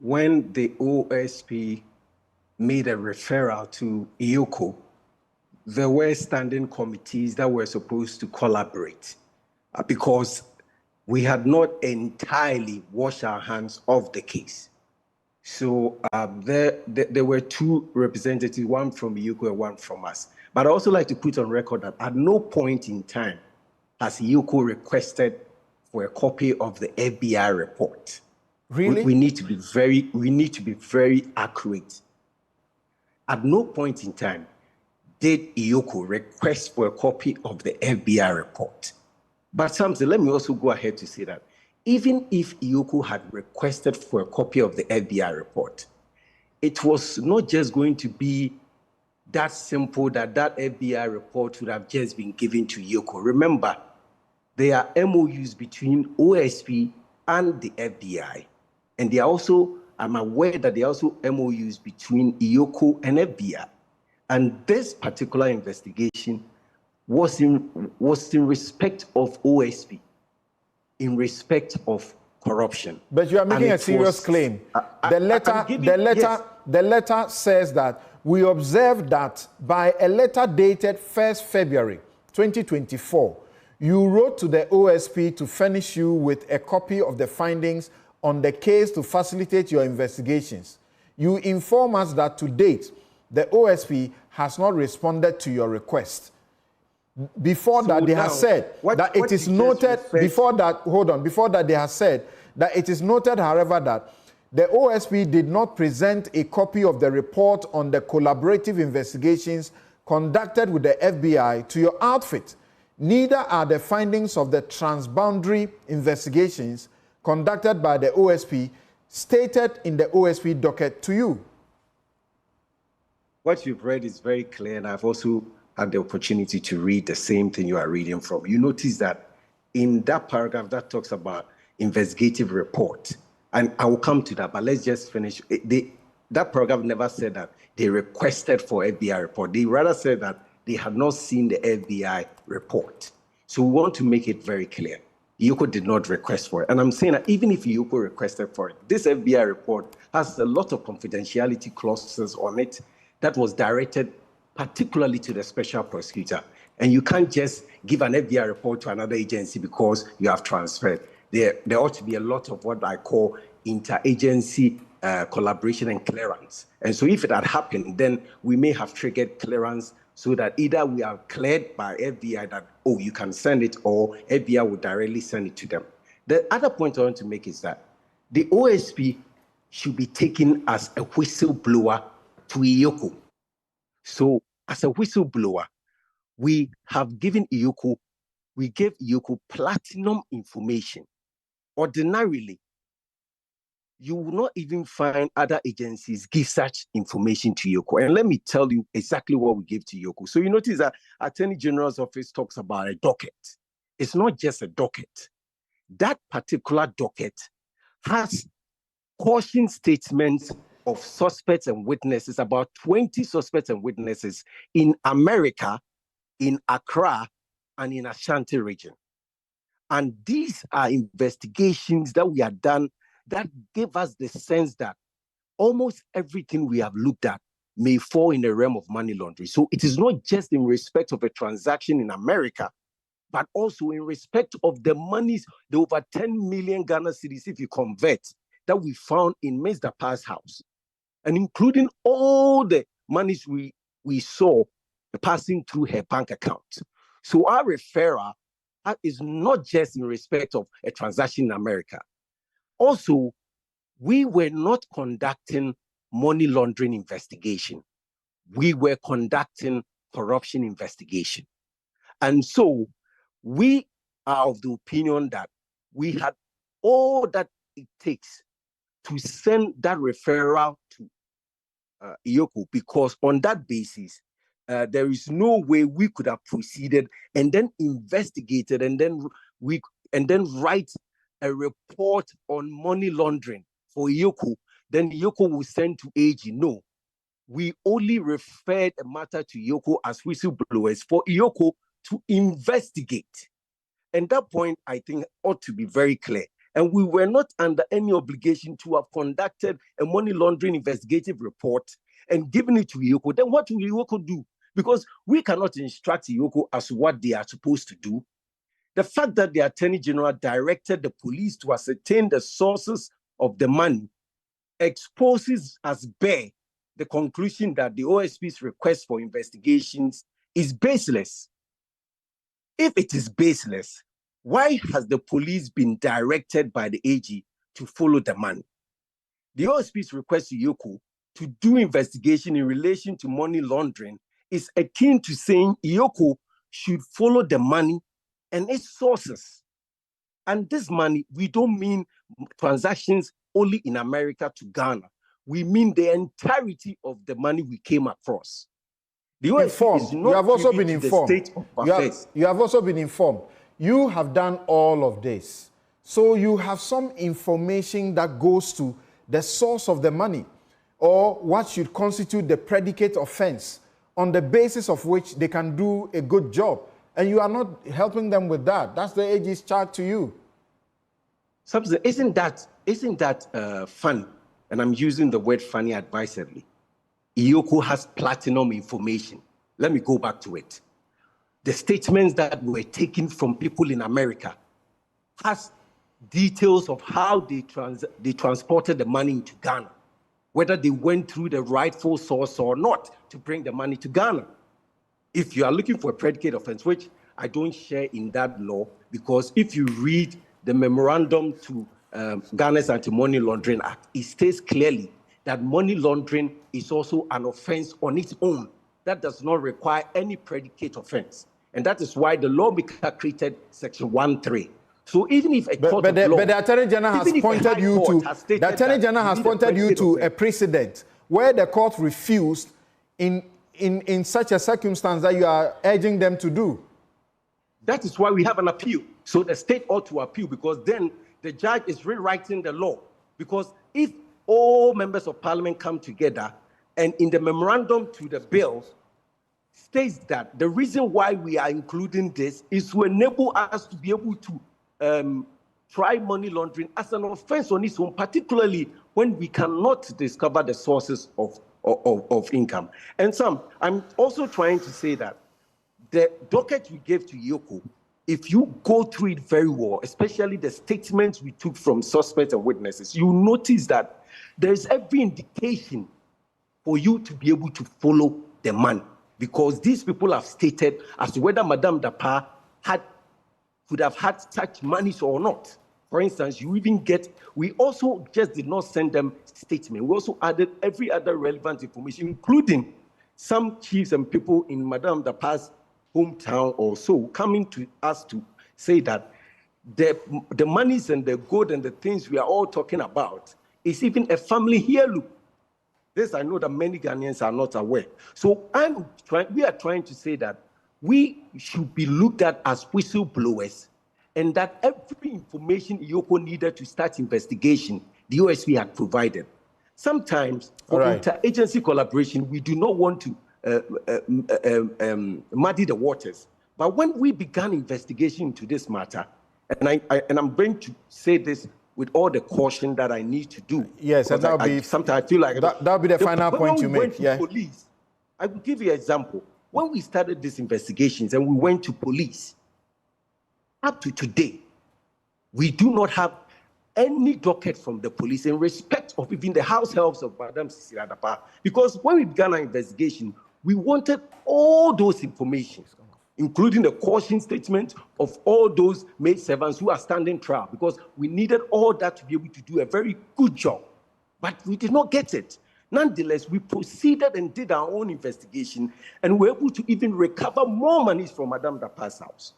when the OSP made a referral to EOCO, there were standing committees that were supposed to collaborate because we had not entirely washed our hands of the case. So there were two representatives, one from EOCO and one from us. But I'd also like to put on record that at no point in time has EOCO requested for a copy of the FBI report. Really? We need to be very accurate. At no point in time did EOCO request for a copy of the FBI report. But Samson, let me also go ahead to say that even if EOCO had requested for a copy of the FBI report, it was not just going to be that simple that FBI report would have just been given to EOCO. Remember, there are MOUs between OSP and the FBI. And they are also, I'm aware that there are also MOUs between EOCO and FBI. And this particular investigation was in respect of OSP, in respect of corruption. But you are making a serious claim. The letter says that we observed that by a letter dated 1st February 2024, you wrote to the OSP to furnish you with a copy of the findings on the case to facilitate your investigations. You inform us that to date, the OSP has not responded to your request. Before that, they have said that it is noted, before that they have said that it is noted, however, that the OSP did not present a copy of the report on the collaborative investigations conducted with the FBI to your outfit. Neither are the findings of the transboundary investigations conducted by the OSP stated in the OSP docket to you. What you've read is very clear, and I've also had the opportunity to read the same thing you are reading from. You notice that in that paragraph that talks about investigative report, and I will come to that, but let's just finish. That paragraph never said that they requested for FBI report. They rather said that they had not seen the FBI report. So we want to make it very clear. EOCO did not request for it. And I'm saying that even if EOCO requested for it, this FBI report has a lot of confidentiality clauses on it that was directed particularly to the Special Prosecutor. And you can't just give an FBI report to another agency because you have transferred. There ought to be a lot of what I call interagency collaboration and clearance. And so if it had happened, then we may have triggered clearance so that either we are cleared by FBI that, oh, you can send it, or FBI will directly send it to them. The other point I want to make is that the OSP should be taken as a whistleblower to EOCO. So as a whistleblower, we have given EOCO, we gave EOCO platinum information. Ordinarily, you will not even find other agencies give such information to EOCO. And let me tell you exactly what we give to EOCO. So you notice that Attorney General's office talks about a docket. It's not just a docket. That particular docket has caution statements of suspects and witnesses, about 20 suspects and witnesses in America, in Accra, and in Ashanti region. And these are investigations that we have done that give us the sense that almost everything we have looked at may fall in the realm of money laundering. So it is not just in respect of a transaction in America, but also in respect of the monies, the over 10 million Ghana cedis, if you convert, that we found in Ms. Dapaah's house, and including all the monies we saw passing through her bank account. So our referral is not just in respect of a transaction in America. Also, we were not conducting money laundering investigation. We were conducting corruption investigation. And so we are of the opinion that we had all that it takes to send that referral to EOCO, because on that basis, there is no way we could have proceeded and then investigated and then write a report on money laundering for EOCO. Then EOCO will send to AG. No, we only referred a matter to EOCO as whistleblowers for EOCO to investigate. And that point, I think, ought to be very clear. And we were not under any obligation to have conducted a money laundering investigative report and given it to EOCO, then what will EOCO do? Because we cannot instruct EOCO as to what they are supposed to do. The fact that the Attorney General directed the police to ascertain the sources of the money exposes as bare the conclusion that the OSP's request for investigations is baseless. If it is baseless, why has the police been directed by the AG to follow the money? The OSP's request to EOCO to do investigation in relation to money laundering is akin to saying EOCO should follow the money and its sources. And this money, we don't mean transactions only in America to Ghana. We mean the entirety of the money we came across. The OSP is not you have also been privy to informed. the state of affairs. You have also been informed. You have done all of this. So you have some information that goes to the source of the money or what should constitute the predicate offense on the basis of which they can do a good job. And you are not helping them with that. That's the AG's charge to you. Isn't that funny? And I'm using the word funny advisedly. EOCO has platinum information. Let me go back to it. The statements that were taken from people in America has details of how they transported the money into Ghana, whether they went through the rightful source or not to bring the money to Ghana. If you are looking for a predicate offense, which I don't share in that law, because if you read the memorandum to Ghana's Anti-Money Laundering Act, it states clearly that money laundering is also an offense on its own. That does not require any predicate offense. And that is why the lawmaker created Section 1.3. So even if a court but the Attorney General has pointed you to a precedent where the court refused in such a circumstance that you are urging them to do. That is why we have an appeal. So the state ought to appeal, because then the judge is rewriting the law. Because if all members of parliament come together and in the memorandum to the bill states that the reason why we are including this is to enable us to be able to try money laundering as an offense on its own, particularly when we cannot discover the sources of income. And I'm also trying to say that the docket we gave to EOCO, if you go through it very well, especially the statements we took from suspects and witnesses, you notice that there's every indication for you to be able to follow the money, because these people have stated as to whether Madame Dapaah could have had such monies or not. For instance, we also just did not send them statement. We also added every other relevant information, including some chiefs and people in Madame Dapaah's hometown or so coming to us to say that the monies and the gold and the things we are all talking about is even a family heirloom. This I know that many Ghanaians are not aware. So we are trying to say that we should be looked at as whistleblowers, and that every information EOCO needed to start investigation, the OSP had provided. Sometimes for interagency collaboration, we do not want to muddy the waters. But when we began investigation into this matter, and I'm going to say this with all the caution that I need to do. Yes, and sometimes I feel like that'll be the final point you make. Yeah. Police, I will give you an example. When we started these investigations and we went to police, up to today, we do not have any docket from the police in respect of even the house helps of Madam Cecilia Dapaah. Because when we began our investigation, we wanted all those information, including the caution statement of all those maid servants who are standing trial, because we needed all that to be able to do a very good job. But we did not get it. Nonetheless, we proceeded and did our own investigation, and were able to even recover more monies from Madame Dapaah's house.